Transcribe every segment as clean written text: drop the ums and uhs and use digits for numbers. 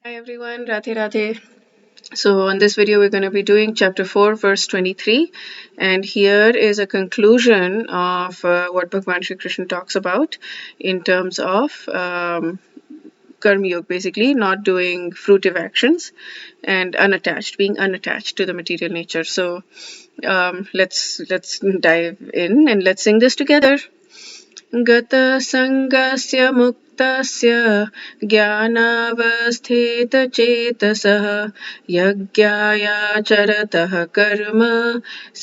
Hi everyone, Radhe Radhe. So on this video we're going to be doing chapter 4 verse 23, and here is a conclusion of what Bhagwan Shri Krishna talks about in terms of Karma Yoga, basically not doing fruitive actions and being unattached to the material nature. So let's dive in and let's sing this together. गतसङ्गस्य मुक्तस्य ज्ञानावस्थितचेतसः यज्ञायाचरतः कर्म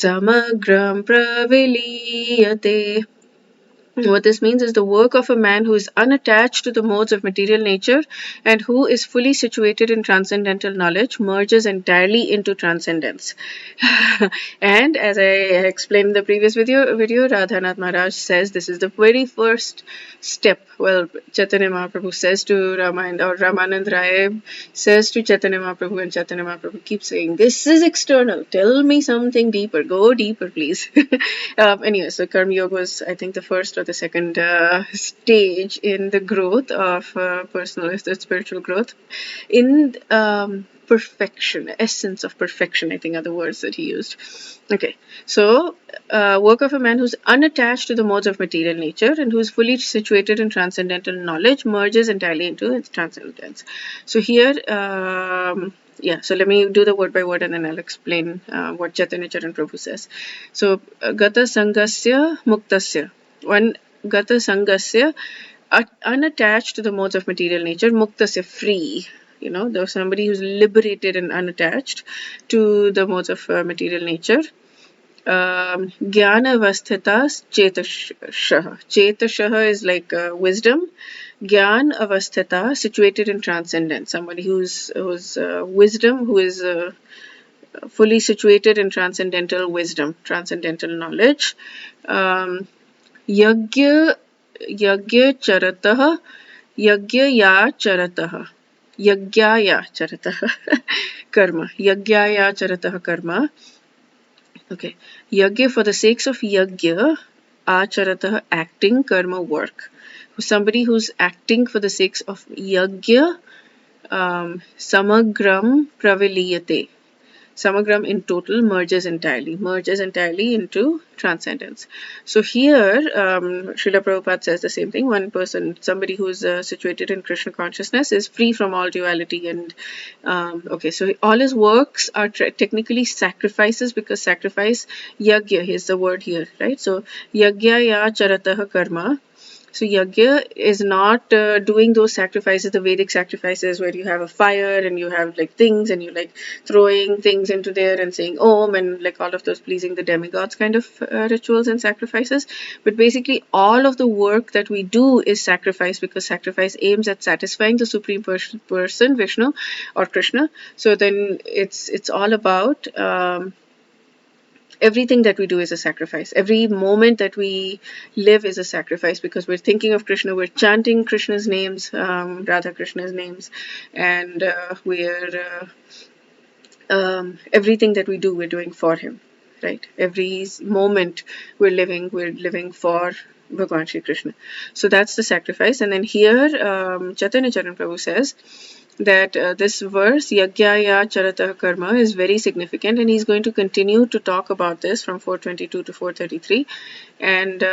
समग्रं प्रविलीयते. What this means is the work of a man who is unattached to the modes of material nature and who is fully situated in transcendental knowledge merges entirely into transcendence. And as I explained in the previous video, Radhanath Maharaj says this is the very first step. Well, Chaitanya Mahaprabhu says to Ramanand Rai says to Chaitanya Mahaprabhu, and Chaitanya Mahaprabhu keeps saying, "This is external. Tell me something deeper. Go deeper, please." Anyway, so Karma Yoga was, I think, the first or the second stage in the growth of personal spiritual growth. In perfection, essence of perfection, I think are the words that he used. Okay, so work of a man who's unattached to the modes of material nature and who's fully situated in transcendental knowledge merges entirely into its transcendence. So here, so let me do the word by word and then I'll explain what Chaitanya Charan Prabhu says. So, Gata Sangasya Muktasya. One Gata Sangasya, unattached to the modes of material nature, Muktasya, free. There's somebody who's liberated and unattached to the modes of material nature. Jnana avasthitas chetashaha. Chetashaha is like wisdom. Gyan avasthita, situated in transcendence. Somebody whose wisdom, who is fully situated in transcendental wisdom, transcendental knowledge. Yagya charatah, yagyaya charatah, yagyaya charatah karma, yagyaya charatah karma. Okay, yagya, for the sakes of yagya, acharatah, acting, karma, work. Somebody who's acting for the sakes of yagya, samagram praviliyate. Samagram in total merges entirely into transcendence. So here, Srila Prabhupada says the same thing. One person, somebody who's situated in Krishna consciousness, is free from all duality. And so all his works are technically sacrifices, because sacrifice, yagya is the word here, right? So yagya ya charatah karma. So yagya is not doing those sacrifices, the Vedic sacrifices where you have a fire and you have like things and you like throwing things into there and saying Om and like all of those pleasing the demigods kind of rituals and sacrifices. But basically all of the work that we do is sacrifice, because sacrifice aims at satisfying the Supreme Person, Vishnu or Krishna. So then it's all about everything that we do is a sacrifice. Every moment that we live is a sacrifice, because we're thinking of Krishna, we're chanting Krishna's names, Radha Krishna's names, and everything that we do, we're doing for him, right? Every moment we're living for Bhagwan Shri Krishna. So that's the sacrifice. And then here, Chaitanya Charan Prabhu says that this verse, Yagyaya Charatah Karma, is very significant, and he's going to continue to talk about this from 422 to 433. And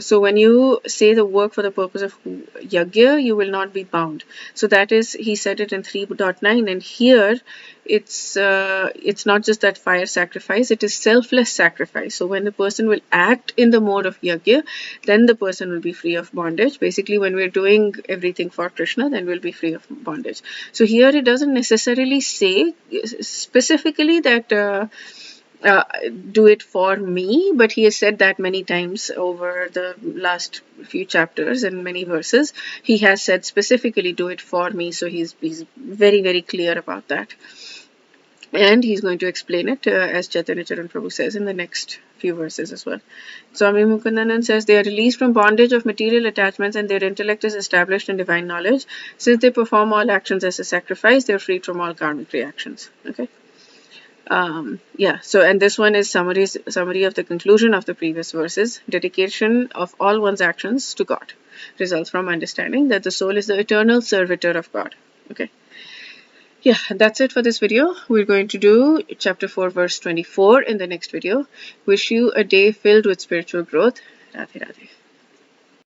so when you say the work for the purpose of yagya, you will not be bound. So that is, he said it in 3.9, and here it's not just that fire sacrifice, it is selfless sacrifice. So when the person will act in the mode of yagya, then the person will be free of bondage. Basically, when we're doing everything for Krishna, then we'll be free of bondage. So here it doesn't necessarily say specifically that do it for me, but he has said that many times over the last few chapters and many verses. He has said specifically, do it for me. So he's very, very clear about that. And he's going to explain it as Chaitanya Charan Prabhu says in the next few verses as well. Swami Mukundanand says they are released from bondage of material attachments and their intellect is established in divine knowledge. Since they perform all actions as a sacrifice, they are freed from all karmic reactions. Okay. So and this one is summary of the conclusion of the previous verses. Dedication of all one's actions to God results from understanding that the soul is the eternal servitor of God. Okay. Yeah, that's it for this video. We're going to do chapter 4 verse 24 in the next video. Wish you a day filled with spiritual growth. Radhe Radhe.